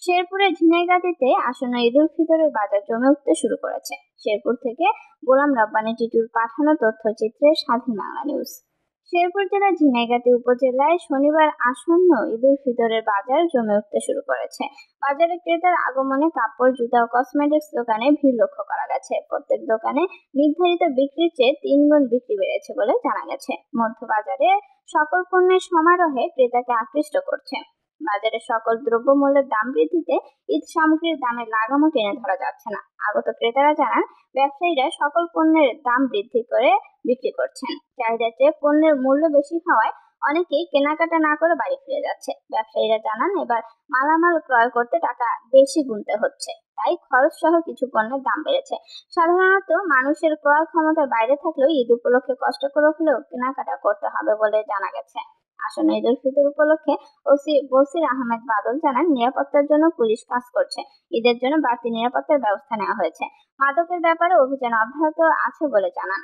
শেরপুরের ঝিনাইগাতীতে আসন্ন ঈদ উল ফিতরের বাজার জমে উঠতে শুরু করেছে। শেরপুর থেকে গোলাম রব্বানী টিটুর পাঠানো তথ্যচিত্রে স্বাধীন বাংলা নিউজ। শেরপুর জেলার ঝিনাইগাতী উপজেলায় শনিবার আসন্ন ঈদ উল ফিতরের বাজার জমে উঠতে শুরু করেছে। বাজারে ক্রেতার আগমনে কাপড়, জুতা ও কসমেটিক্স দোকানে ভিড় লক্ষ্য করা গেছে। প্রত্যেক দোকানে নির্ধারিত বিক্রির চেয়ে 3 গুণ বিক্রি বেড়েছে বলে জানা গেছে। মধ্যবাজারে সকল পণ্যের সমারোহে ক্রেতাকে আকৃষ্ট করছে। বাজারে সকল দ্রব্যমূল্যের দাম বৃদ্ধিতে ঈদ সামগ্রীর দামে লাগামও টেনে ধরা যাচ্ছে না। আগত ক্রেতারা জানান, ব্যবসায়ীরা সকল পণ্যের দাম বৃদ্ধি করে বিক্রি করছেন। চাহিদার চেয়ে পণ্যের মূল্য বেশি হওয়ায় অনেকেই কেনাকাটা না করে বাড়ি ফিরে যাচ্ছে। ব্যবসায়ীরা জানান, এবার মালামাল ক্রয় করতে টাকা বেশি গুনতে হচ্ছে, তাই খরচ সহ কিছু পণ্যের দাম বেড়েছে। সাধারণত মানুষের ক্রয় ক্ষমতার বাইরে থাকলেও ঈদ উপলক্ষে কষ্ট করে হলেও কেনাকাটা করতে হবে বলে জানা গেছে। আসন্ন ঈদ উল ফিতর উপলক্ষে ওসি বসির আহমেদ বাদল জানান, নিরাপত্তার জন্য পুলিশ কাজ করছে। ঈদের জন্য বাড়তি নিরাপত্তার ব্যবস্থা নেওয়া হয়েছে। মাদকের ব্যাপারে অভিযান অব্যাহত আছে বলে জানান।